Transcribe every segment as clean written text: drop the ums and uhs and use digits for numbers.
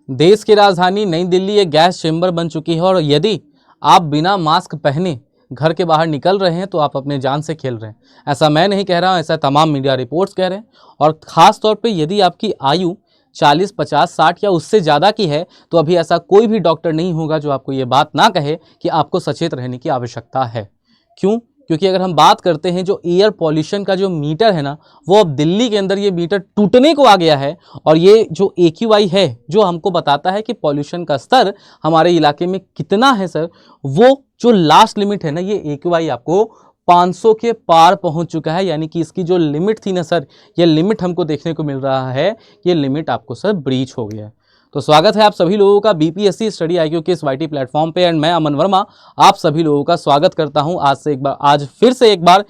देश की राजधानी नई दिल्ली एक गैस चेंबर बन चुकी है और यदि आप बिना मास्क पहने घर के बाहर निकल रहे हैं तो आप अपने जान से खेल रहे हैं। ऐसा मैं नहीं कह रहा हूं, ऐसा तमाम मीडिया रिपोर्ट्स कह रहे हैं। और ख़ास तौर पे यदि आपकी आयु 40, 50, 60 या उससे ज़्यादा की है तो अभी ऐसा कोई भी डॉक्टर नहीं होगा जो आपको ये बात ना कहे कि आपको सचेत रहने की आवश्यकता है। क्यों? क्योंकि अगर हम बात करते हैं जो एयर पॉल्यूशन का जो मीटर है ना, वो अब दिल्ली के अंदर ये मीटर टूटने को आ गया है। और ये जो AQI है जो हमको बताता है कि पॉल्यूशन का स्तर हमारे इलाके में कितना है सर, वो जो लास्ट लिमिट है ना, ये AQI आपको 500 के पार पहुंच चुका है। यानी कि इसकी जो लिमिट थी ना सर, ये लिमिट हमको देखने को मिल रहा है, ये लिमिट आपको सर ब्रीच हो गया है। तो स्वागत है आप सभी लोगों का BPSC स्टडी IQ के इस YT प्लेटफॉर्म पे। एंड मैं अमन वर्मा आप सभी लोगों का स्वागत करता हूं आज फिर से एक बार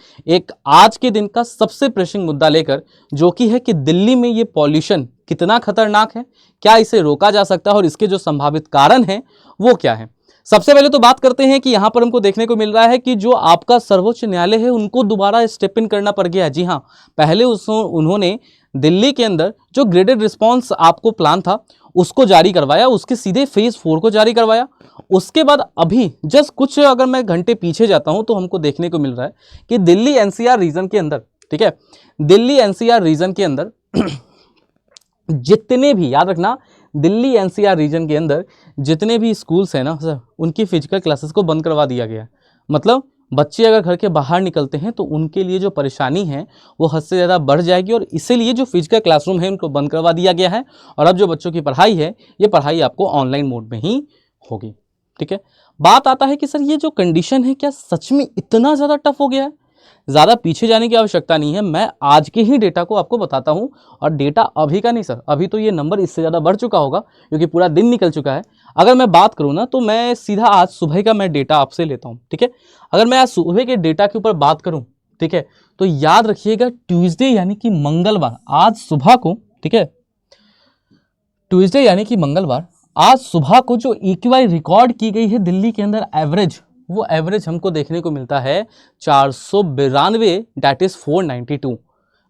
आज के दिन का सबसे प्रेसिंग मुद्दा लेकर, जो कि है कि दिल्ली में ये पॉल्यूशन कितना खतरनाक है, क्या इसे रोका जा सकता है और इसके जो संभावित कारण हैं वो क्या है। सबसे पहले तो बात करते हैं कि यहाँ पर हमको देखने को मिल रहा है कि जो आपका सर्वोच्च न्यायालय है उनको दोबारा स्टेप इन करना पड़ गया है। जी हाँ, पहले उन्होंने दिल्ली के अंदर जो ग्रेडेड रिस्पॉन्स आपको प्लान था उसको जारी करवाया, उसके सीधे फेज 4 को जारी करवाया। उसके बाद अभी जस्ट कुछ अगर मैं घंटे पीछे जाता हूं तो हमको देखने को मिल रहा है कि दिल्ली NCR रीजन के अंदर, ठीक है, दिल्ली NCR रीजन के अंदर जितने भी, याद रखना, दिल्ली NCR रीजन के अंदर जितने भी स्कूल्स हैं ना सर, उनकी फिजिकल क्लासेस को बंद करवा दिया गया है। मतलब बच्चे अगर घर के बाहर निकलते हैं तो उनके लिए जो परेशानी है वो हद से ज़्यादा बढ़ जाएगी और इसीलिए जो फिजिकल क्लासरूम है उनको बंद करवा दिया गया है। और अब जो बच्चों की पढ़ाई है ये पढ़ाई आपको ऑनलाइन मोड में ही होगी। ठीक है, बात आता है कि सर ये जो कंडीशन है क्या सच में इतना ज़्यादा टफ हो गया है? ज़्यादा पीछे जाने की आवश्यकता नहीं है, मैं आज के ही डेटा को आपको बताता हूँ। और डेटा अभी का नहीं सर, अभी तो ये नंबर इससे ज़्यादा बढ़ चुका होगा क्योंकि पूरा दिन निकल चुका है। अगर मैं बात करूँ ना तो मैं सीधा आज सुबह का मैं डेटा आपसे लेता हूँ। ठीक है, अगर मैं आज सुबह के डेटा के ऊपर बात करूँ, ठीक है, तो याद रखिएगा ट्यूसडे यानी कि मंगलवार, आज सुबह को, ठीक है, ट्यूसडे यानी कि मंगलवार, आज सुबह को जो AQI रिकॉर्ड की गई है दिल्ली के अंदर एवरेज, वो एवरेज हमको देखने को मिलता है 492, दैट इज 492।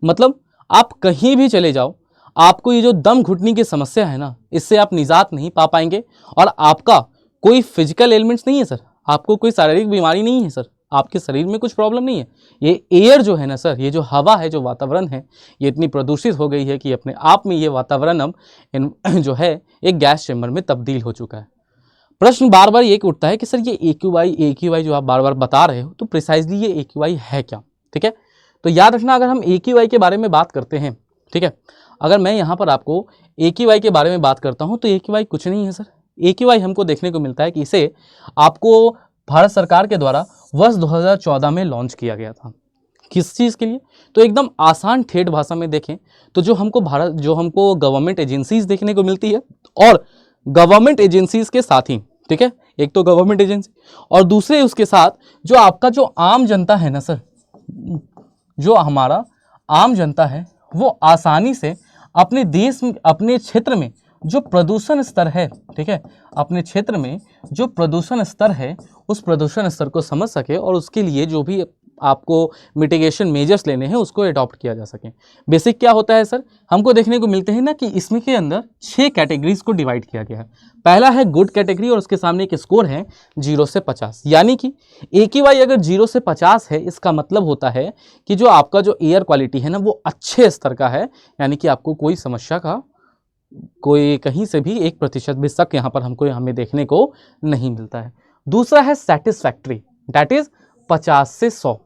मतलब आप कहीं भी चले जाओ, आपको ये जो दम घुटने की समस्या है ना, इससे आप निजात नहीं पा पाएंगे। और आपका कोई फिजिकल एलिमेंट्स नहीं है सर, आपको कोई शारीरिक बीमारी नहीं है सर, आपके शरीर में कुछ प्रॉब्लम नहीं है। ये एयर जो है ना सर, ये जो हवा है, जो वातावरण है, ये इतनी प्रदूषित हो गई है कि अपने आप में ये वातावरण अब जो है एक गैस चैम्बर में तब्दील हो चुका है। प्रश्न बार बार ये उठता है कि सर ये AQI जो आप बार बार बता रहे हो, तो प्रिसाइजली ये AQI है क्या? ठीक है, तो याद रखना, अगर हम AQI के बारे में बात करते हैं, ठीक है, अगर मैं यहाँ पर आपको AQI के बारे में बात करता हूँ तो AQI कुछ नहीं है सर। AQI हमको देखने को मिलता है कि इसे आपको भारत सरकार के द्वारा वर्ष 2014 में लॉन्च किया गया था। किस चीज़ के लिए? तो एकदम आसान ठेठ भाषा में देखें तो जो हमको गवर्नमेंट एजेंसीज देखने को मिलती है, और गवर्नमेंट एजेंसीज के साथ ही, ठीक है, एक तो गवर्नमेंट एजेंसी और दूसरे उसके साथ जो आपका जो आम जनता है ना सर, जो हमारा आम जनता है, वो आसानी से अपने देश में, अपने क्षेत्र में जो प्रदूषण स्तर है, ठीक है, अपने क्षेत्र में जो प्रदूषण स्तर है उस प्रदूषण स्तर को समझ सके और उसके लिए जो भी आपको मिटिगेशन मेजर्स लेने हैं उसको अडॉप्ट किया जा सके। बेसिक क्या होता है सर, हमको देखने को मिलते हैं ना कि इसमें के अंदर 6 कैटेगरीज को डिवाइड किया गया है। पहला है गुड कैटेगरी और उसके सामने एक स्कोर है 0 से 50। यानी कि AQI अगर 0 से 50 है, इसका मतलब होता है कि जो आपका जो एयर क्वालिटी है ना वो अच्छे स्तर का है, यानी कि आपको कोई समस्या का कोई कहीं से भी 1% भी शक यहाँ पर हमें देखने को नहीं मिलता है। दूसरा है सेटिस्फैक्ट्री, दैट इज 50 से 100।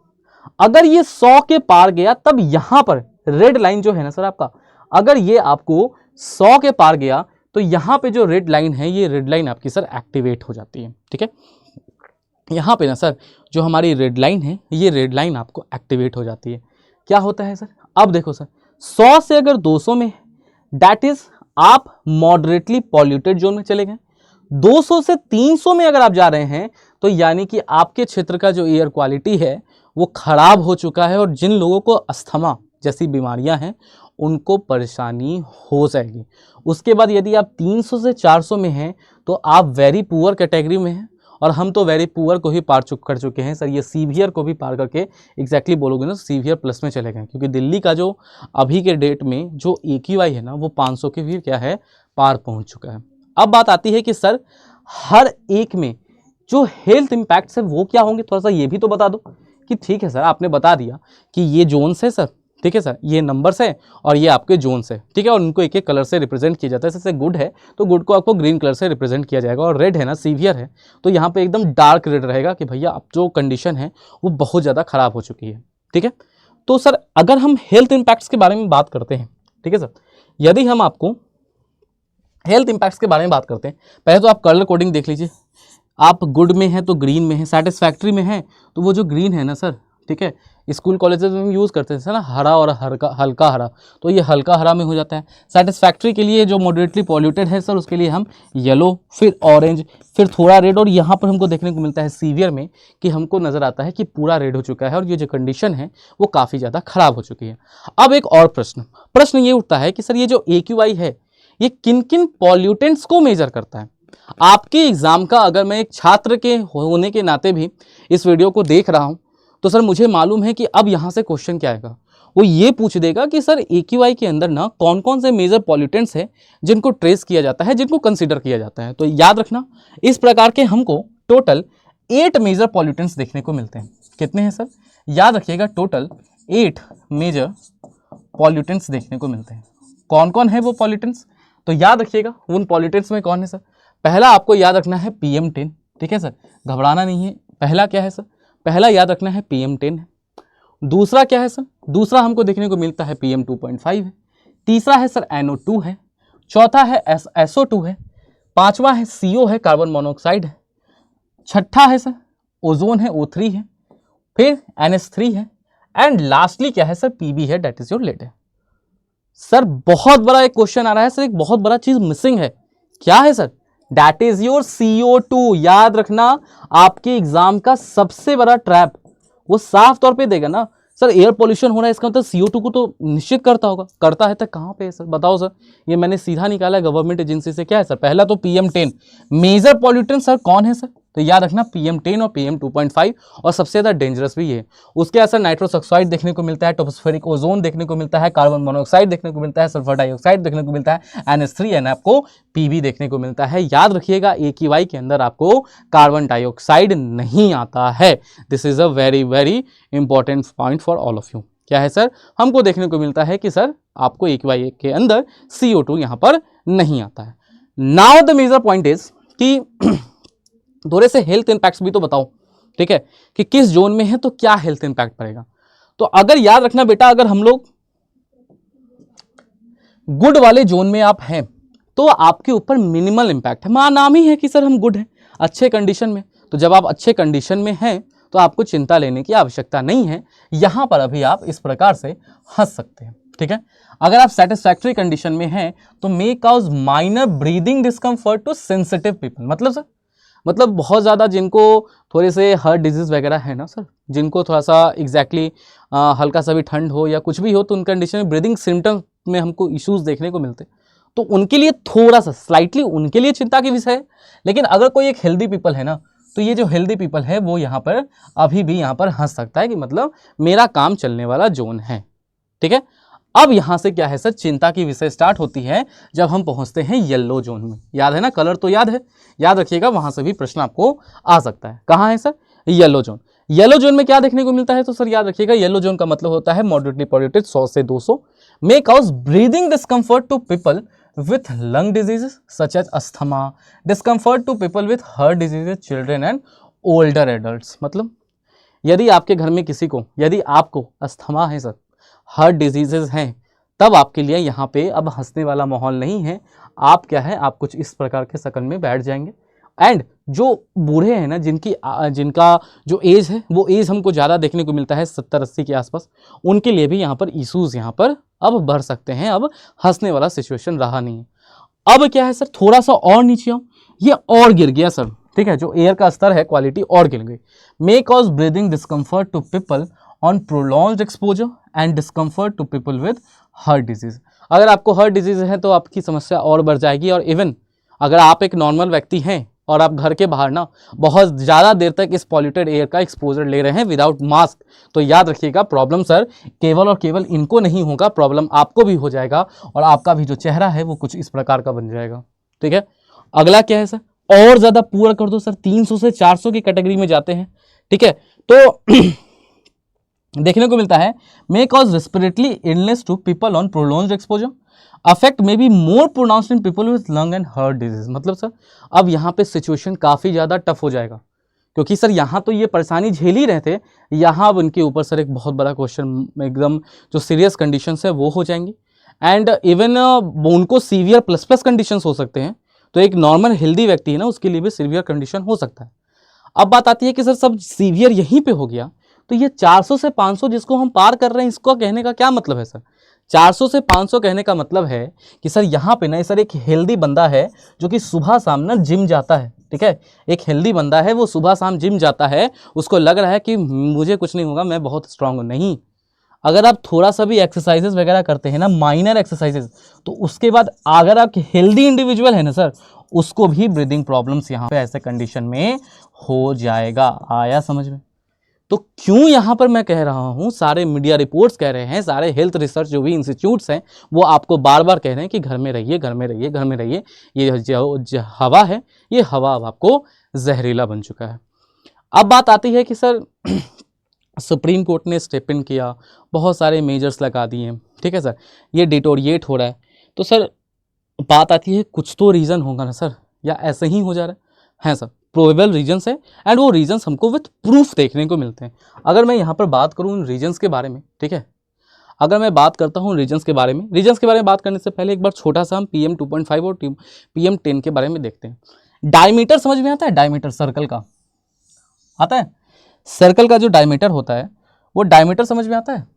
अगर ये 100 के पार गया तब यहाँ पर रेड लाइन जो है ना सर आपका, अगर ये आपको 100 के पार गया तो यहाँ पे जो रेड लाइन है, ये रेड लाइन आपकी सर एक्टिवेट हो जाती है। ठीक है, यहाँ पे ना सर जो हमारी रेड लाइन है, ये रेड लाइन आपको एक्टिवेट हो जाती है। क्या होता है सर, अब देखो सर, 100 से अगर 200 में, दैट इज आप मॉडरेटली पॉल्यूटेड जोन में चले गए। 200 से 300 में अगर आप जा रहे हैं तो यानी कि आपके क्षेत्र का जो एयर क्वालिटी है वो खराब हो चुका है और जिन लोगों को अस्थमा जैसी बीमारियां हैं उनको परेशानी हो जाएगी। उसके बाद यदि आप 300 से 400 में हैं तो आप वेरी पुअर कैटेगरी में हैं, और हम तो वेरी पुअर को ही कर चुके हैं सर। ये सीवियर को भी पार करके एग्जैक्टली बोलोगे ना, सीवियर प्लस में चले गए, क्योंकि दिल्ली का जो अभी के डेट में जो AQI है ना वो 500 के भी क्या है, पार पहुंच चुका है। अब बात आती है कि सर हर एक में जो हेल्थ इम्पैक्ट्स है वो क्या होंगे, थोड़ा सा ये भी तो बता दो। कि ठीक है सर, आपने बता दिया कि ये जोन्स है सर, ठीक है सर, ये नंबर्स है और ये आपके जोन्स है, ठीक है, और उनको एक एक कलर से रिप्रेजेंट किया जाता है। जैसे गुड है तो गुड को आपको ग्रीन कलर से रिप्रेजेंट किया जाएगा, और रेड है ना, सीवियर है, तो यहाँ पे एकदम डार्क रेड रहेगा कि भैया अब जो कंडीशन है वो बहुत ज़्यादा खराब हो चुकी है, ठीक है। तो सर अगर हम हेल्थ इम्पैक्ट्स के बारे में बात करते हैं, ठीक है सर, यदि हम आपको हेल्थ इम्पैक्ट्स के बारे में बात करते हैं, पहले तो आप कलर कोडिंग देख लीजिए। आप गुड में है तो ग्रीन में है, सेटिस्फैक्ट्री में है तो वो जो ग्रीन है ना सर, ठीक है, स्कूल कॉलेजेस में यूज़ करते हैं ना हरा और हल्का हरा, तो ये हल्का हरा में हो जाता है। सेटिस्फैक्ट्री के लिए जो मॉडरेटली पॉल्यूटेड है सर, उसके लिए हम येलो, फिर ऑरेंज, फिर थोड़ा रेड, और यहाँ पर हमको देखने को मिलता है सीवियर में कि हमको नज़र आता है कि पूरा रेड हो चुका है और ये जो कंडीशन है वो काफ़ी ज़्यादा खराब हो चुकी है। अब एक और प्रश्न ये उठता है कि सर ये जो AQI है ये किन किन पॉल्यूटेंट्स को मेजर करता है। आपके एग्जाम का, अगर मैं एक छात्र के होने के नाते भी इस वीडियो को देख रहा हूँ, तो सर मुझे मालूम है कि अब यहाँ से क्वेश्चन क्या आएगा, वो ये पूछ देगा कि सर AQI के अंदर ना कौन कौन से मेजर पॉल्यूटेंट्स हैं जिनको ट्रेस किया जाता है, जिनको कंसिडर किया जाता है। तो याद रखना, इस प्रकार के हमको टोटल 8 मेजर पॉल्यूटेंट्स देखने को मिलते हैं। कितने हैं सर, याद रखिएगा, टोटल 8 मेजर पॉल्यूटेंट्स देखने को मिलते हैं। कौन कौन है वो पॉल्यूटेंट्स, तो याद रखिएगा उन पॉल्यूटेंट्स में कौन है सर। पहला आपको याद रखना है PM10, ठीक है सर, घबराना नहीं है। पहला क्या है सर, पहला याद रखना है PM10 है। दूसरा क्या है सर, दूसरा हमको देखने को मिलता है PM2.5 है। तीसरा है सर NO2 है। चौथा है SO2 है। पांचवा है CO है, कार्बन मोनोऑक्साइड है। छठा है सर ओजोन है, O3 है। फिर NH3 है, एंड लास्टली क्या है सर, PB है, डेट इज योर लेड है। सर बहुत बड़ा एक क्वेश्चन आ रहा है सर, एक बहुत बड़ा चीज मिसिंग है। क्या है sir, that is your CO2। याद रखना, आपके एग्जाम का सबसे बड़ा ट्रैप वो साफ तौर पे देगा ना सर, एयर पॉल्यूशन हो रहा है, इसका मतलब CO2 को तो निश्चित करता होगा, करता है तो कहाँ पे है सर, बताओ सर। ये मैंने सीधा निकाला है गवर्नमेंट एजेंसी से। क्या है सर, पहला तो PM10 मेजर पॉल्यूटेंट सर कौन है सर, तो याद रखना PM10 और PM2.5, और सबसे ज़्यादा डेंजरस भी है। उसके असर नाइट्रस ऑक्साइड देखने को मिलता है, टोपोस्फेरिक ओजोन देखने को मिलता है, कार्बन मोनोऑक्साइड देखने को मिलता है, सल्फर डाइऑक्साइड देखने को मिलता है, NH3 एंड आपको PB देखने को मिलता है। याद रखिएगा AQI के अंदर आपको कार्बन डाइऑक्साइड नहीं आता है। This is a very very important point for all of you. क्या है सर, हमको देखने को मिलता है कि सर आपको AQI के अंदर CO2 यहाँ पर नहीं आता है। Now the major point is कि थोड़े से हेल्थ इंपैक्ट्स भी तो बताओ, ठीक है, कि किस जोन में है तो क्या हेल्थ इंपैक्ट पड़ेगा। तो अगर याद रखना बेटा, अगर हम लोग गुड वाले जोन में आप हैं तो आपके ऊपर मिनिमल इंपैक्ट है। नाम ही है कि सर हम गुड हैं, अच्छे कंडीशन में। तो जब आप अच्छे कंडीशन में हैं तो आपको चिंता लेने की आवश्यकता नहीं है। यहां पर अभी आप इस प्रकार से हंस सकते हैं, ठीक है। अगर आप सेटिस्फैक्टरी कंडीशन में हैं तो may cause minor breathing discomfort to sensitive people. मतलब सर, मतलब बहुत ज़्यादा जिनको थोड़े से हार्ट डिजीज़ वगैरह है ना सर, जिनको थोड़ा सा एग्जैक्टली हल्का सा भी ठंड हो या कुछ भी हो, तो उन कंडीशन में ब्रीदिंग सिम्टम्स में हमको इश्यूज़ देखने को मिलते हैं। तो उनके लिए थोड़ा सा स्लाइटली उनके लिए चिंता की विषय है। लेकिन अगर कोई एक हेल्दी पीपल है ना, तो ये जो हेल्दी पीपल है वो यहाँ पर अभी भी यहाँ पर हंस सकता है कि मतलब मेरा काम चलने वाला जोन है, ठीक है। अब यहाँ से क्या है सर, चिंता की विषय स्टार्ट होती है जब हम पहुँचते हैं येलो जोन में। याद है ना, कलर तो याद है, याद रखिएगा, वहाँ से भी प्रश्न आपको आ सकता है। कहाँ है sir, yellow zone. Yellow zone में क्या देखने को मिलता है, तो सर याद रखिएगा, येलो जोन का मतलब होता है मॉडरेटली पॉल्यूटेड 100 से 200, may cause breathing discomfort to people with lung diseases such as asthma, discomfort to people with heart diseases, children and older adults। मतलब यदि आपके घर में किसी को, यदि आपको अस्थमा है सर, हार्ट डिजीजेज हैं, तब आपके लिए यहाँ पे अब हंसने वाला माहौल नहीं है। आप क्या है, आप कुछ इस प्रकार के शकल में बैठ जाएंगे। एंड जो बूढ़े हैं ना, जिनका जो एज है वो एज हमको ज़्यादा देखने को मिलता है 70-80 के आसपास, उनके लिए भी यहाँ पर इशूज़ यहाँ पर अब बढ़ सकते हैं। अब हंसने वाला सिचुएशन रहा नहीं है। अब क्या है सर, थोड़ा सा और नीचे आओ, ये और गिर गया सर, ठीक है, जो एयर का स्तर है, क्वालिटी और गिर गई। May cause breathing discomfort to people on prolonged exposure and discomfort to people with heart disease. अगर आपको हार्ट डिजीज है तो आपकी समस्या और बढ़ जाएगी। और इवन अगर आप एक नॉर्मल व्यक्ति हैं और आप घर के बाहर ना बहुत ज़्यादा देर तक इस पॉल्यूटेड एयर का एक्सपोजर ले रहे हैं विदाउट मास्क, तो याद रखिएगा प्रॉब्लम सर केवल और केवल इनको नहीं होगा, प्रॉब्लम आपको भी हो जाएगा और आपका भी जो चेहरा है वो कुछ इस प्रकार का बन जाएगा, ठीक है। अगला क्या है सर, और ज्यादा पूरा कर दो सर, 300 से 400 की कैटेगरी में जाते हैं, ठीक है। तो देखने को मिलता है may cause respiratory illness to people on prolonged exposure, affect may be more pronounced in people with lung and heart disease. मतलब सर अब यहाँ पे सिचुएशन काफी ज्यादा टफ हो जाएगा, क्योंकि सर यहाँ तो ये परेशानी झेल ही रहे थे, यहाँ अब उनके ऊपर सर एक बहुत बड़ा क्वेश्चन, एकदम जो सीरियस कंडीशंस है वो हो जाएंगी, एंड इवन उनको सीवियर प्लस प्लस कंडीशंस हो सकते हैं। तो एक नॉर्मल हेल्दी व्यक्ति है ना, उसके लिए भी सीवियर कंडीशन हो सकता है। अब बात आती है कि सर सब सीवियर यहीं पे हो गया, तो ये 400 से 500 जिसको हम पार कर रहे हैं, इसको कहने का क्या मतलब है सर? 400 से 500 कहने का मतलब है कि सर यहाँ पे ना सर एक हेल्दी बंदा है जो कि सुबह शाम ना जिम जाता है, ठीक है, एक हेल्दी बंदा है, वो सुबह शाम जिम जाता है, उसको लग रहा है कि मुझे कुछ नहीं होगा, मैं बहुत स्ट्रांग हूँ। नहीं, अगर आप थोड़ा सा भी एक्सरसाइजेस वगैरह करते हैं ना, माइनर एक्सरसाइजेस, तो उसके बाद अगर आप हेल्दी इंडिविजुअल है ना सर, उसको भी ब्रीदिंग प्रॉब्लम्स यहाँ पे ऐसे कंडीशन में हो जाएगा। आया समझ में? तो क्यों यहाँ पर मैं कह रहा हूँ, सारे मीडिया रिपोर्ट्स कह रहे हैं, सारे हेल्थ रिसर्च जो भी इंस्टीट्यूट्स हैं वो आपको बार बार कह रहे हैं कि घर में रहिए, घर में रहिए, घर में रहिए। ये जो हवा है, ये हवा अब आपको जहरीला बन चुका है। अब बात आती है कि सर सुप्रीम कोर्ट ने स्टेप इन किया, बहुत सारे मेजर्स लगा दिए, ठीक है सर, ये डिटोरिएट हो रहा है, तो सर बात आती है कुछ तो रीज़न होगा ना सर, या ऐसे ही हो जा रहा है सर? प्रोबेबल रीजंस है, एंड वो रीजंस हमको विथ प्रूफ देखने को मिलते हैं। अगर मैं यहाँ पर बात करूँ उन रीजंस के बारे में, ठीक है, अगर मैं बात करता हूँ रीजंस के बारे में, रीजंस के बारे में बात करने से पहले एक बार छोटा सा हम PM 2.5 और PM 10 के बारे में देखते हैं। डायमीटर समझ में आता है? डायमीटर सर्कल का आता है, सर्कल का जो डायमीटर होता है वो डायमीटर समझ में आता है?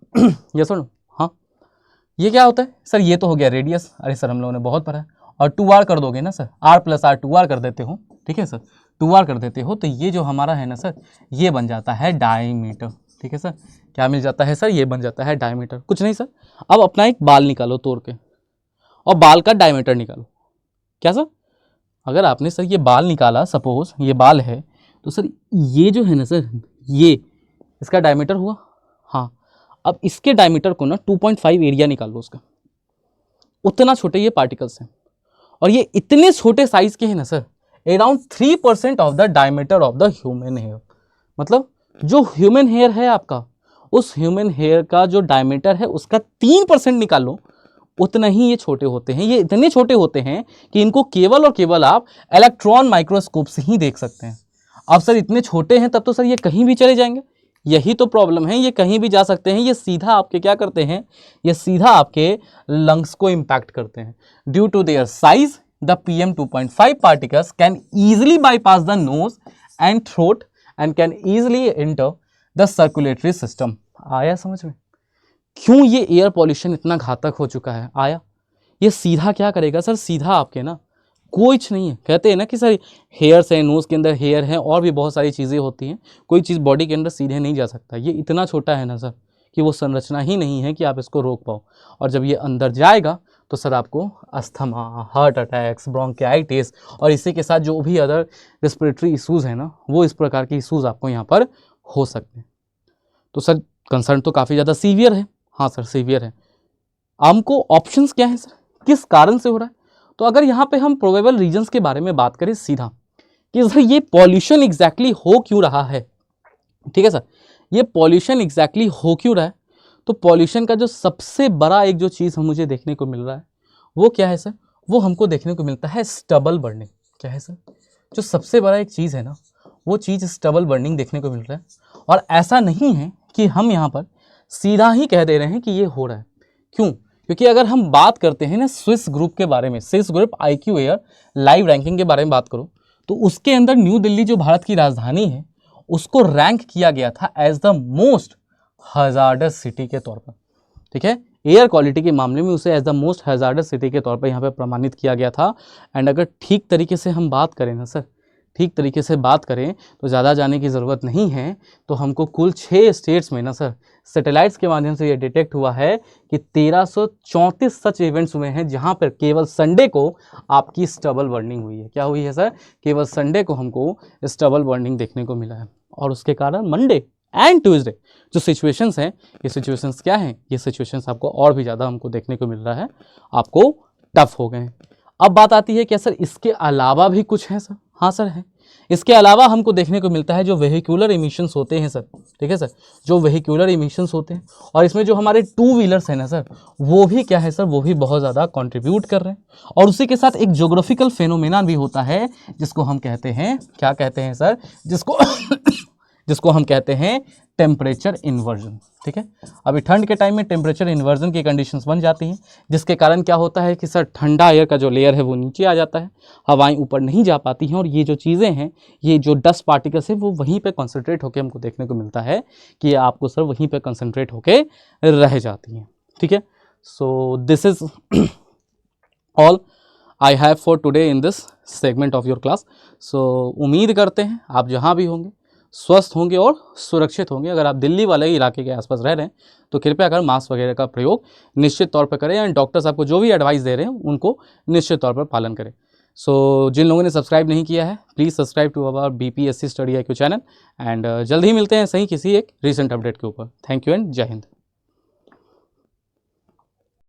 ये सुनो, हाँ, ये क्या होता है सर? ये तो हो गया रेडियस। अरे सर हम लोगों ने बहुत पढ़ा है। और 2r कर दोगे ना सर, r + r 2r कर देते हो, ठीक है सर, 2r कर देते हो, तो ये जो हमारा है ना सर, ये बन जाता है डायमीटर, ठीक है सर। क्या मिल जाता है सर? ये बन जाता है डायमीटर। कुछ नहीं सर, अब अपना एक बाल निकालो तोड़ के, और बाल का डायमीटर निकालो। क्या सर? अगर आपने सर ये बाल निकाला, सपोज ये बाल है, तो सर ये जो है ना सर, ये इसका डायमीटर हुआ, हाँ। अब इसके डायमीटर को ना 2.5 एरिया निकाल लो उसका, उतना छोटे ये पार्टिकल्स हैं, और ये इतने छोटे साइज के हैं ना sir, around 3% of the diameter of the human hair. मतलब जो ह्यूमन हेयर है आपका, उस ह्यूमन हेयर का जो डायमीटर है उसका 3% निकाल लो, उतना ही ये छोटे होते हैं। ये इतने छोटे होते हैं कि इनको केवल और केवल आप इलेक्ट्रॉन माइक्रोस्कोप से ही देख सकते हैं। अब सर इतने छोटे हैं तब तो सर ये कहीं भी चले जाएंगे, यही तो प्रॉब्लम है, ये कहीं भी जा सकते हैं। ये सीधा आपके क्या करते हैं, ये सीधा आपके लंग्स को इम्पैक्ट करते हैं। Due to their size the PM 2.5 particles can easily bypass the nose and throat and can easily enter the circulatory system। आया समझ में? क्यों ये एयर पॉल्यूशन इतना घातक हो चुका है? आया, ये सीधा क्या करेगा सर? सीधा आपके ना कुछ नहीं है, कहते हैं ना कि सर हेयर्स है, नोज़ के अंदर हेयर है, और भी बहुत सारी चीज़ें होती हैं, कोई चीज़ बॉडी के अंदर सीधे नहीं जा सकता। ये इतना छोटा है ना सर कि वो संरचना ही नहीं है कि आप इसको रोक पाओ, और जब ये अंदर जाएगा तो सर आपको अस्थमा, हार्ट अटैक्स, ब्रोंकाइटिस, और इसी के साथ जो भी अदर रेस्पिरेटरी इशूज़ हैं ना, वो इस प्रकार के इशूज़ आपको यहाँ पर हो सकते हैं। तो सर कंसर्न तो काफ़ी ज़्यादा सीवियर है। हाँ सर सीवियर है। हमको ऑप्शंस क्या है सर, किस कारण से हो रहा है? तो अगर यहाँ पे हम प्रोबेबल रीजंस के बारे में बात करें सीधा, कि सर ये पॉल्यूशन एग्जैक्टली हो क्यों रहा है, ठीक है सर, ये पॉल्यूशन एग्जैक्टली हो क्यों रहा है? तो पॉल्यूशन का जो सबसे बड़ा एक जो चीज़ मुझे देखने को मिल रहा है वो क्या है सर? वो हमको देखने को मिलता है स्टबल बर्निंग। क्या है सर? जो सबसे बड़ा एक चीज़ है ना, वो चीज़ स्टबल बर्निंग देखने को मिल रहा है। और ऐसा नहीं है कि हम यहाँ पर सीधा ही कह दे रहे हैं कि ये हो रहा है। क्यों? क्योंकि अगर हम बात करते हैं ना स्विस ग्रुप के बारे में, Swiss group IQ air live ranking के बारे में बात करो, तो उसके अंदर न्यू दिल्ली जो भारत की राजधानी है, उसको रैंक किया गया था as the most hazardous city के तौर पर, ठीक है। एयर क्वालिटी के मामले में उसे as the most hazardous city के तौर पर यहाँ पे प्रमाणित किया गया था। एंड अगर ठीक तरीके से हम बात करें ना सर, ठीक तरीके से बात करें तो ज़्यादा जाने की ज़रूरत नहीं है, तो हमको कुल 6 स्टेट्स में ना सर सैटेलाइट्स के माध्यम से ये डिटेक्ट हुआ है कि 1334 सच इवेंट्स हुए हैं जहाँ पर केवल संडे को आपकी स्टबल बर्निंग हुई है। क्या हुई है सर? केवल संडे को हमको स्टबल बर्निंग देखने को मिला है। और उसके कारण मंडे एंड ट्यूसडे जो सिचुएशंस हैं, ये सिचुएशंस क्या हैं? ये सिचुएशंस आपको और भी ज़्यादा हमको देखने को मिल रहा है, आपको टफ हो गए हैं। अब बात आती है क्या सर इसके अलावा भी कुछ है सर? हाँ सर है। इसके अलावा हमको देखने को मिलता है जो वेहिकुलर इमिशंस होते हैं सर, ठीक है सर, जो वेहिकुलर इमिशंस होते हैं, और इसमें जो हमारे टू व्हीलर्स हैं ना सर, वो भी क्या है सर, वो भी बहुत ज़्यादा कंट्रीब्यूट कर रहे हैं। और उसी के साथ एक ज्योग्राफिकल फेनोमेना भी होता है जिसको हम कहते हैं, क्या कहते हैं सर, जिसको हम कहते हैं टेम्परेचर इन्वर्जन, ठीक है। अभी ठंड के टाइम में टेम्परेचर इन्वर्जन की कंडीशंस बन जाती हैं, जिसके कारण क्या होता है कि सर ठंडा एयर का जो लेयर है वो नीचे आ जाता है, हवाएं ऊपर नहीं जा पाती हैं, और ये जो चीज़ें हैं, ये जो डस्ट पार्टिकल्स हैं, वो वहीं पे कंसंट्रेट होकर हमको देखने को मिलता है कि आपको सर वहीं पे कंसंट्रेट होके रह जाती हैं, ठीक है। So this is all I have for today in this segment of your class. So उम्मीद करते हैं आप जहाँ भी होंगे स्वस्थ होंगे और सुरक्षित होंगे। अगर आप दिल्ली वाले इलाके के आसपास रह रहे हैं तो कृपया कर मास्क वगैरह का प्रयोग निश्चित तौर पर करें, एंड डॉक्टर्स आपको जो भी एडवाइस दे रहे हैं उनको निश्चित तौर पर पालन करें। सो जिन लोगों ने सब्सक्राइब नहीं किया है please subscribe to our BPSC study IQ channel, and जल्द ही मिलते हैं सही किसी एक रिसेंट अपडेट के ऊपर। थैंक यू एंड जय हिंद।